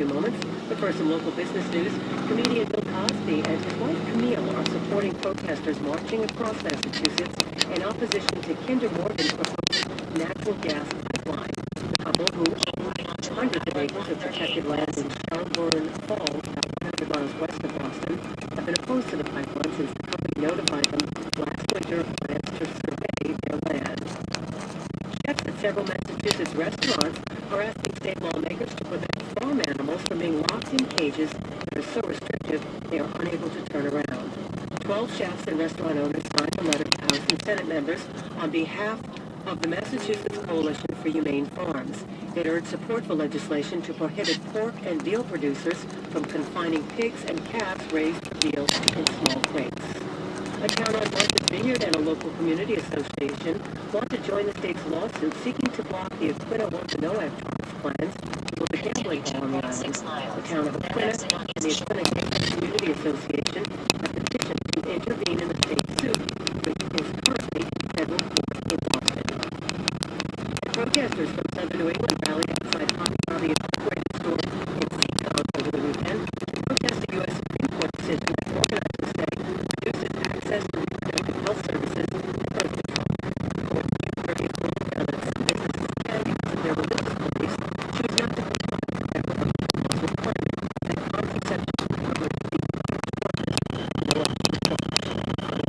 few moments. But for some local business news, comedian Bill Cosby and his wife Camille are supporting protesters marching across Massachusetts in opposition to Kinder Morgan's proposed natural gas pipeline. The couple, who own hundreds of acres of protected land in Shelburne Falls, about 100 miles west of Boston, have been opposed to the pipeline since the company notified them last winter of plans to survey their land. Chefs at several Massachusetts restaurants are asking state lawmakers to prevent farm animals from being locked in cages that are so restrictive they are unable to turn around. 12 chefs and restaurant owners signed a letter to House and Senate members on behalf of the Massachusetts Coalition for Humane Farms. It urged support for legislation to prohibit pork and veal producers from confining pigs and calves raised for veal in small crates. A town on Martha's Vineyard and a local community association want to join the state's lawsuit seeking to block the Aquina-Wampanoag Tribes plans to build a gambling hall on the island. The town of Aquina and the Aquina Community Association have petitioned to intervene in the state suit, which is currently in federal court in Boston. Protesters from southern New England rallied outside Hobby Lobby Incorporated store in St. John's over the weekend to protest the U.S. Supreme Court decision that organizers say reduces access to reproductive health services and birth control. The court attorneys ruled that some businesses can, because of their religious beliefs, choose not to comply with federal laws requirement that contraception be covered to be no other control. The decision.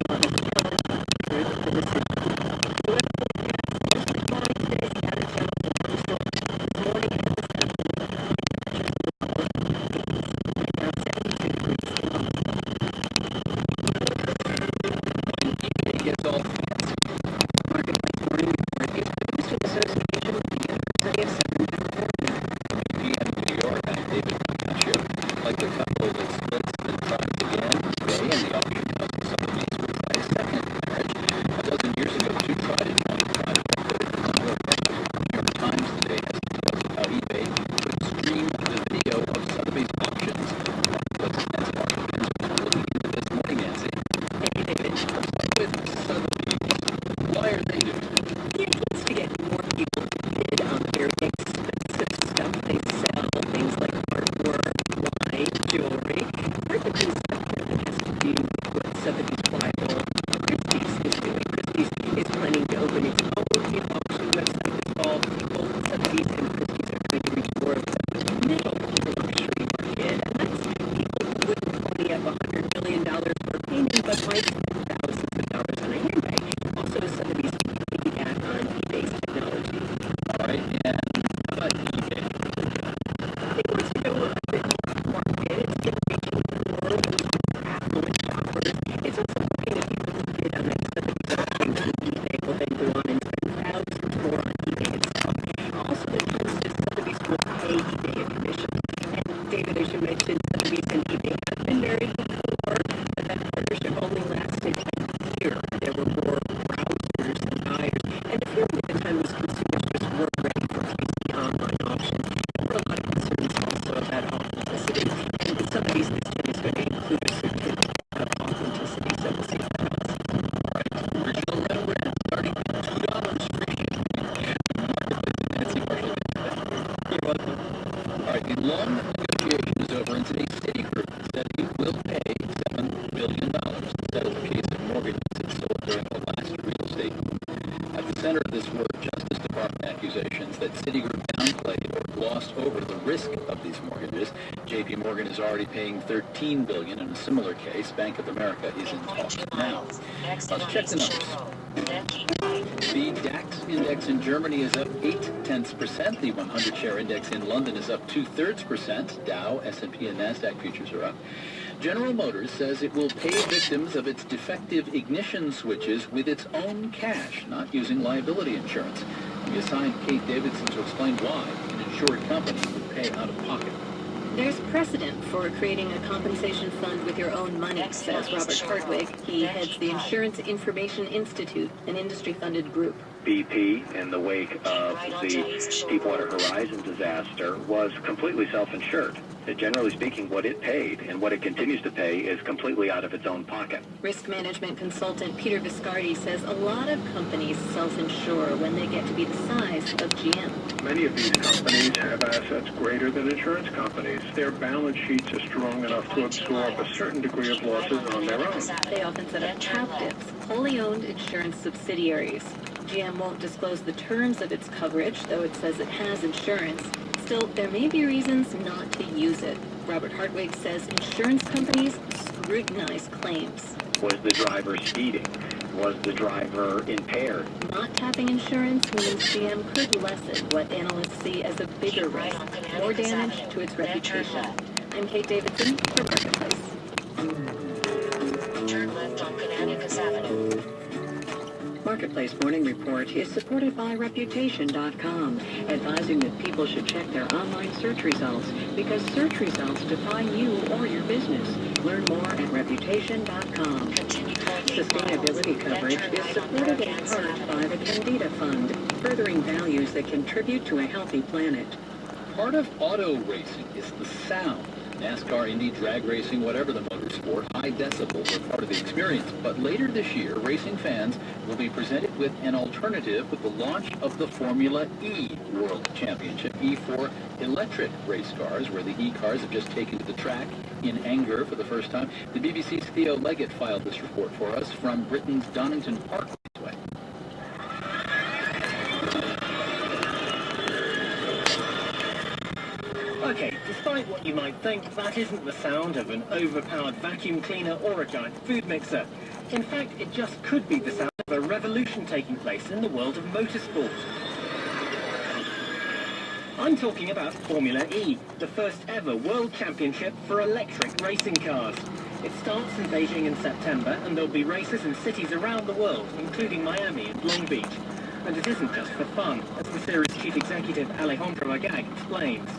Long negotiation is over, and today Citigroup said it will pay $7 billion to settle the case of mortgages it sold during the last real estate boom. At the center of this were Justice Department accusations that Citigroup downplayed or glossed over the risk of these mortgages. J.P. Morgan is already paying $13 billion in a similar case. Bank of America is in talks now. Let's check the numbers. The DAX index in Germany is up 0.8%. The 100-share index in London is up 0.2%. Dow, S&P, and NASDAQ futures are up. General Motors says it will pay victims of its defective ignition switches with its own cash, not using liability insurance. We assigned Kate Davidson to explain why an insured company would pay out of pocket. There's precedent for creating a compensation fund with your own money, says Robert Hartwig. He heads the Insurance Information Institute, an industry-funded group. BP in the wake of the Deepwater Horizon disaster was completely self-insured. Generally speaking, what it paid and what it continues to pay is completely out of its own pocket. Risk management consultant Peter Viscardi says a lot of companies self-insure when they get to be the size of GM. Many of these companies have assets greater than insurance companies. Their balance sheets are strong enough to absorb a certain degree of losses on their own. They often set up captives, wholly owned insurance subsidiaries. GM won't disclose the terms of its coverage, though it says it has insurance. Still, there may be reasons not to use it. Robert Hartwig says insurance companies scrutinize claims. Was the driver speeding? Was the driver impaired? Not tapping insurance means GM could lessen what analysts see as a bigger risk, more damage to its reputation. I'm Kate Davidson for Marketplace. Turn left on Connecticut Avenue. Marketplace Morning Report is supported by Reputation.com, advising that people should check their online search results because search results define you or your business. Learn more at Reputation.com. Sustainability coverage is supported in part by the Candida Fund, furthering values that contribute to a healthy planet. Part of auto racing is the sound. NASCAR, Indy, drag racing, whatever the motorsport, high decibels are part of the experience. But later this year, racing fans will be presented with an alternative with the launch of the Formula E World Championship. E for electric race cars, where the E-cars have just taken to the track in anger for the first time. The BBC's Theo Leggett filed this report for us from Britain's Donington Parkway. Okay, despite what you might think, that isn't the sound of an overpowered vacuum cleaner or a giant food mixer. In fact, it just could be the sound of a revolution taking place in the world of motorsport. I'm talking about Formula E, the first ever world championship for electric racing cars. It starts in Beijing in September, and there'll be races in cities around the world, including Miami and Long Beach. And it isn't just for fun, as the series chief executive Alejandro Agag explains.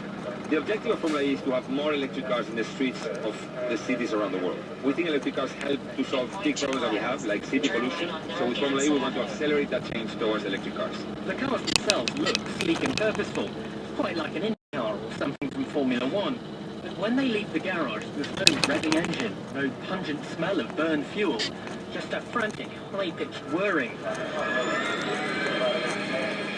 The objective of Formula E is to have more electric cars in the streets of the cities around the world. We think electric cars help to solve big problems that we have, like city pollution. So with Formula E, we want to accelerate that change towards electric cars. The cars themselves look sleek and purposeful, quite like an Indy car or something from Formula One. But when they leave the garage, there's no revving engine, no pungent smell of burned fuel, just a frantic, high-pitched whirring.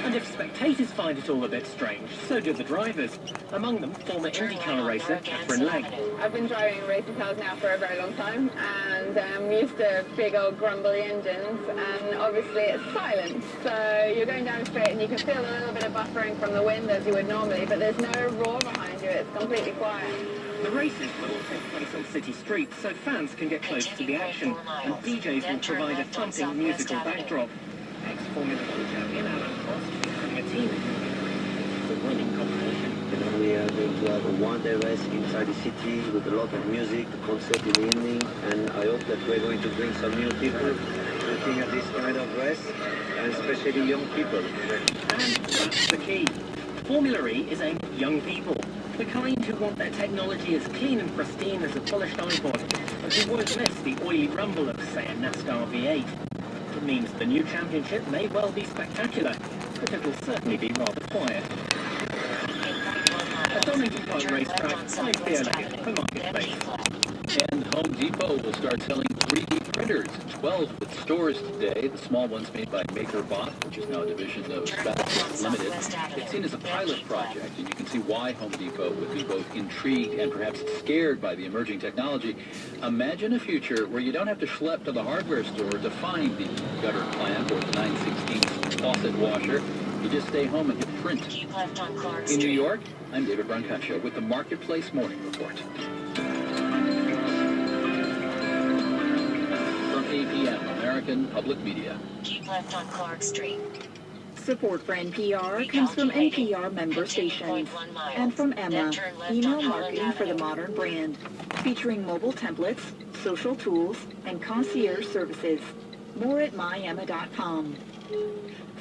And if spectators find it all a bit strange, so do the drivers. Among them, former IndyCar racer Catherine Legg. I've been driving racing cars now for a very long time, and I'm used to big old grumbly engines, and obviously it's silent. So you're going down the straight and you can feel a little bit of buffering from the wind as you would normally, but there's no roar behind you, it's completely quiet. The races will all take place on city streets, so fans can get close to the action, and DJs will provide a thumping musical backdrop. Ex-Formula One champion Alan Prost becoming a team the winning competition. We are going to have a one-day race inside the city with a lot of music, concert in the evening, and I hope that we're going to bring some new people looking at this kind of race, and especially young people. And that's the key. Formula E is aimed at young people, the kind who want their technology as clean and pristine as a polished iPod, and who won't miss the oily rumble of, say, a NASCAR V8. It means the new championship may well be spectacular, but it'll certainly be rather quiet. At Donington Park Racetrack, I'm Theo Leggett for Marketplace. And Home Depot will start selling 3D printers in 12 with stores today. The small ones made by MakerBot, which is now a division of Bassett Limited. It's seen as a pilot project, and you can see why Home Depot would be both intrigued and perhaps scared by the emerging technology. Imagine a future where you don't have to schlep to the hardware store to find the gutter clamp or the 9/16 faucet washer. You just stay home and hit print. Keep left on Clark In New York, I'm David Brancaccio with the Marketplace Morning Report. From APM, American Public Media. Keep left on Clark Street. Support for NPR comes from NPR member stations and from Emma, email marketing for the modern brand, featuring mobile templates, social tools, and concierge services. More at myemma.com.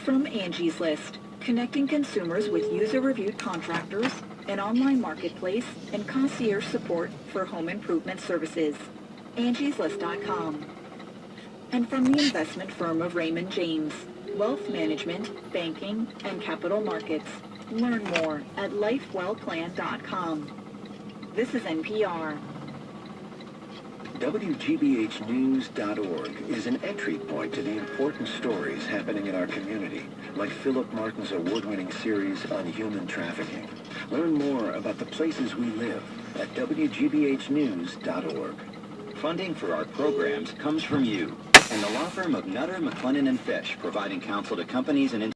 From Angie's List, connecting consumers with user-reviewed contractors, an online marketplace, and concierge support for home improvement services. angieslist.com. And from the investment firm of Raymond James, wealth management, banking, and capital markets. Learn more at lifewellplanned.com. This is NPR. WGBHnews.org is an entry point to the important stories happening in our community, like Philip Martin's award-winning series on human trafficking. Learn more about the places we live at WGBHnews.org. Funding for our programs comes from you and the law firm of Nutter, McLennan & Fish, providing counsel to companies and